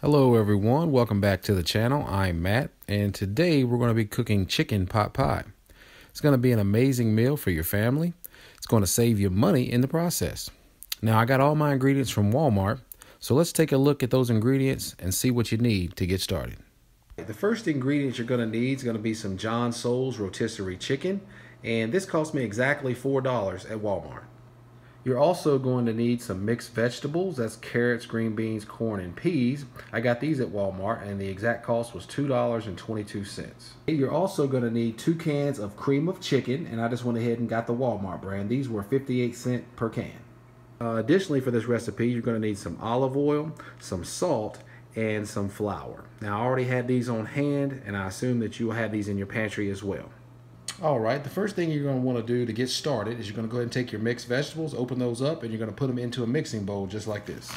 Hello everyone, welcome back to the channel. I'm Matt, and today we're going to be cooking chicken pot pie. It's going to be an amazing meal for your family. It's going to save you money in the process. Now I got all my ingredients from Walmart, so let's take a look at those ingredients and see what you need to get started. The first ingredient you're going to need is going to be some John Soules rotisserie chicken, and this cost me exactly $4 at Walmart. You're also going to need some mixed vegetables. That's carrots, green beans, corn, and peas. I got these at Walmart and the exact cost was $2.22. You're also going to need 2 cans of cream of chicken, and I just went ahead and got the Walmart brand. These were 58 cents per can. Additionally, for this recipe, you're going to need some olive oil, some salt, and some flour. Now, I already had these on hand, and I assume that you'll have these in your pantry as well. All right, the first thing you're going to want to do to get started is you're going to go ahead and take your mixed vegetables, open those up, and you're going to put them into a mixing bowl just like this.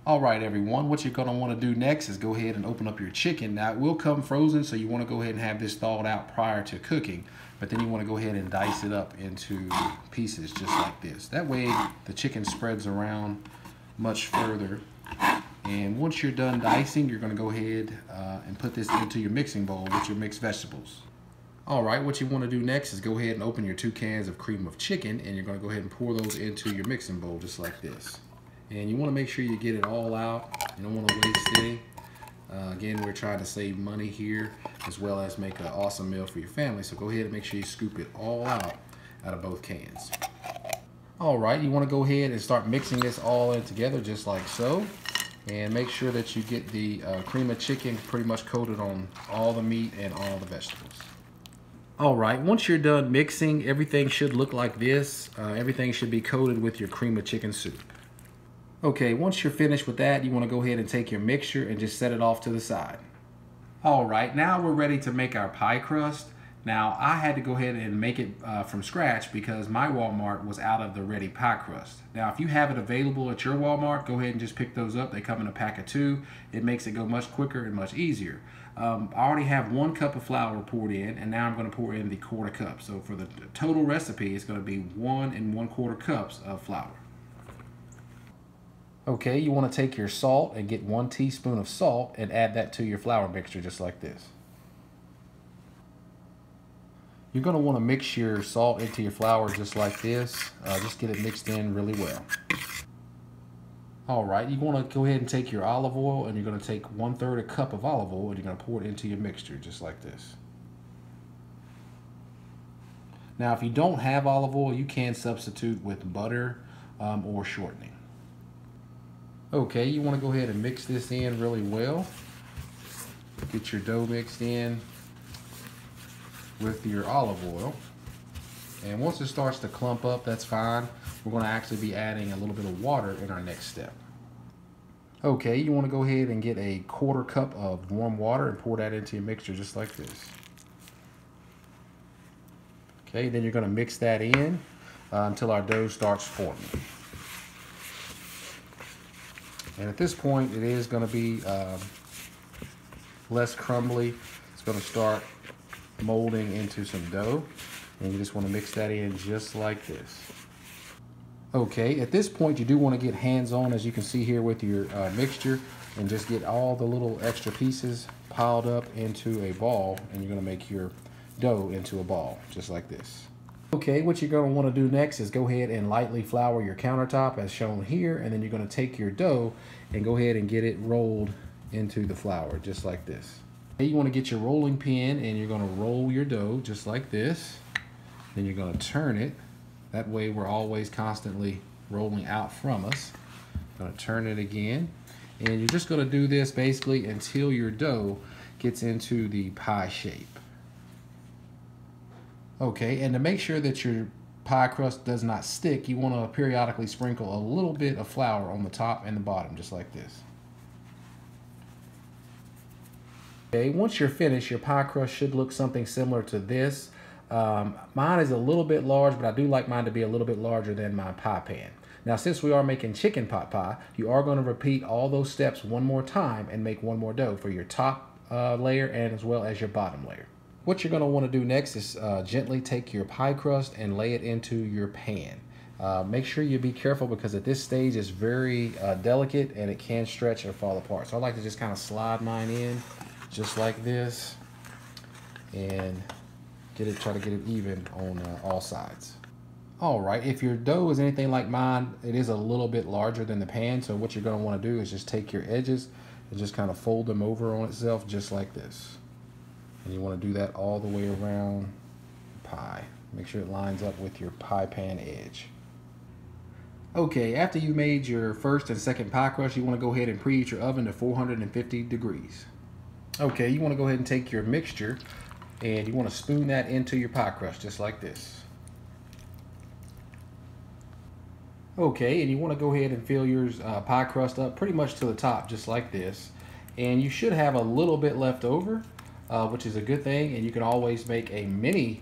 All right, everyone, what you're going to want to do next is go ahead and open up your chicken. Now, it will come frozen, so you want to go ahead and have this thawed out prior to cooking, but then you want to go ahead and dice it up into pieces just like this. That way, the chicken spreads around much further. And once you're done dicing, you're going to go ahead and put this into your mixing bowl with your mixed vegetables. All right, what you want to do next is go ahead and open your 2 cans of cream of chicken, and you're going to go ahead and pour those into your mixing bowl just like this. And you want to make sure you get it all out. You don't want to waste any. Again, we're trying to save money here as well as make an awesome meal for your family. So go ahead and make sure you scoop it all out of both cans. All right, you want to go ahead and start mixing this all in together just like so. And make sure that you get the cream of chicken pretty much coated on all the meat and all the vegetables. All right, once you're done mixing, everything should look like this. Everything should be coated with your cream of chicken soup. Okay, once you're finished with that, you want to go ahead and take your mixture and just set it off to the side. All right, now we're ready to make our pie crust. Now, I had to go ahead and make it from scratch because my Walmart was out of the ready pie crust. Now, if you have it available at your Walmart, go ahead and just pick those up. They come in a pack of 2. It makes it go much quicker and much easier. I already have 1 cup of flour poured in, and now I'm going to pour in the 1/4 cup. So for the total recipe, it's going to be 1 1/4 cups of flour. Okay, you want to take your salt and get 1 teaspoon of salt and add that to your flour mixture just like this. You're going to want to mix your salt into your flour just like this. Just get it mixed in really well. All right, you want to go ahead and take your olive oil, and you're going to take 1/3 a cup of olive oil, and you're going to pour it into your mixture just like this. Now, if you don't have olive oil, you can substitute with butter or shortening. Okay, you want to go ahead and mix this in really well. Get your dough mixed in with your olive oil, and once it starts to clump up, that's fine. We're going to actually be adding a little bit of water in our next step. Okay, you want to go ahead and get a 1/4 cup of warm water and pour that into your mixture just like this. Okay, then you're going to mix that in until our dough starts forming. And at this point, it is going to be less crumbly. It's going to start molding into some dough, and you just want to mix that in just like this. Okay, at this point you do want to get hands-on, as you can see here with your mixture, and just get all the little extra pieces piled up into a ball, and you're going to make your dough into a ball just like this. Okay, what you're going to want to do next is go ahead and lightly flour your countertop as shown here, and then you're going to take your dough and go ahead and get it rolled into the flour just like this. You want to get your rolling pin, and you're going to roll your dough just like this. Then you're going to turn it. That way we're always constantly rolling out from us. Going to turn it again, and you're just going to do this basically until your dough gets into the pie shape. Okay, and to make sure that your pie crust does not stick, you want to periodically sprinkle a little bit of flour on the top and the bottom just like this. Okay, once you're finished, your pie crust should look something similar to this. Mine is a little bit large, but I do like mine to be a little bit larger than my pie pan. Now, since we are making chicken pot pie, you are going to repeat all those steps one more time and make 1 more dough for your top layer and as well as your bottom layer. What you're going to want to do next is gently take your pie crust and lay it into your pan. Make sure you be careful because at this stage it's very delicate and it can stretch or fall apart. So I like to just kind of slide mine in just like this and try to get it even on all sides. All right, if your dough is anything like mine, it is a little bit larger than the pan. So what you're going to want to do is just take your edges and just kind of fold them over on itself just like this. And you want to do that all the way around the pie. Make sure it lines up with your pie pan edge. Okay, after you made your first and second pie crust, you want to go ahead and preheat your oven to 450 degrees. Okay, you want to go ahead and take your mixture and you want to spoon that into your pie crust just like this. Okay, and you want to go ahead and fill your pie crust up pretty much to the top just like this. And you should have a little bit left over, which is a good thing. And you can always make a mini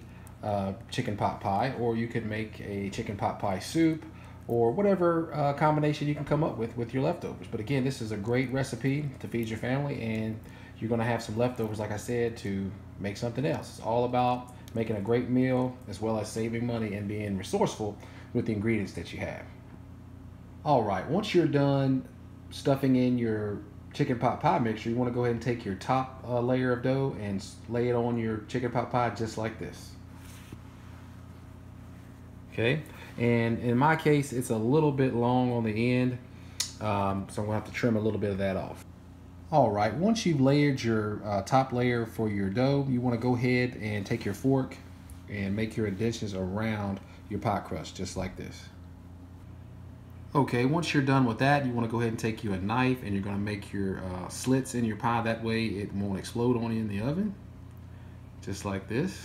chicken pot pie, or you could make a chicken pot pie soup, or whatever combination you can come up with your leftovers. But again, this is a great recipe to feed your family, and you're going to have some leftovers, like I said, to make something else. It's all about making a great meal as well as saving money and being resourceful with the ingredients that you have. All right, once you're done stuffing in your chicken pot pie mixture, you want to go ahead and take your top layer of dough and lay it on your chicken pot pie just like this. Okay, and in my case, it's a little bit long on the end, so I'm gonna have to trim a little bit of that off. All right, once you've layered your top layer for your dough, you want to go ahead and take your fork and make your indentions around your pie crust just like this. Okay, once you're done with that, you want to go ahead and take you a knife and you're going to make your slits in your pie. That way it won't explode on you in the oven. Just like this.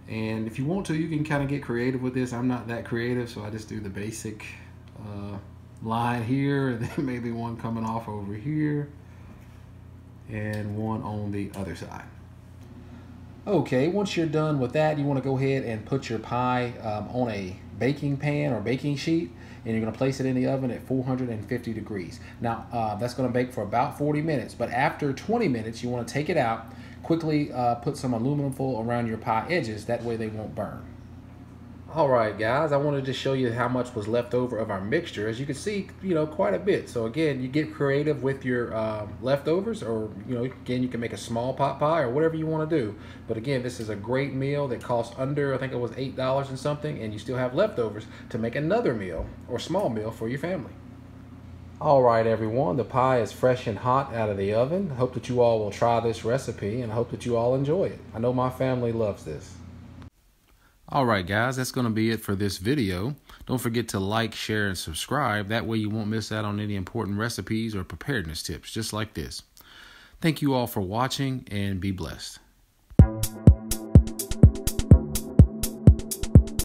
And if you want to, you can kind of get creative with this. I'm not that creative, so I just do the basic line here, and then maybe one coming off over here, and one on the other side. Okay, once you're done with that, you want to go ahead and put your pie on a baking pan or baking sheet, and you're going to place it in the oven at 450 degrees. Now, that's going to bake for about 40 minutes, but after 20 minutes, you want to take it out, quickly put some aluminum foil around your pie edges, that way they won't burn. All right, guys, I wanted to show you how much was left over of our mixture. As you can see, quite a bit. So again, you get creative with your leftovers, or again, you can make a small pot pie or whatever you want to do. But again, this is a great meal that costs under, I think it was $8 and something, and you still have leftovers to make another meal or small meal for your family. All right, everyone, the pie is fresh and hot out of the oven. I hope that you all will try this recipe, and I hope that you all enjoy it. I know my family loves this. All right, guys, that's going to be it for this video. Don't forget to like, share, and subscribe. That way you won't miss out on any important recipes or preparedness tips just like this. Thank you all for watching, and be blessed.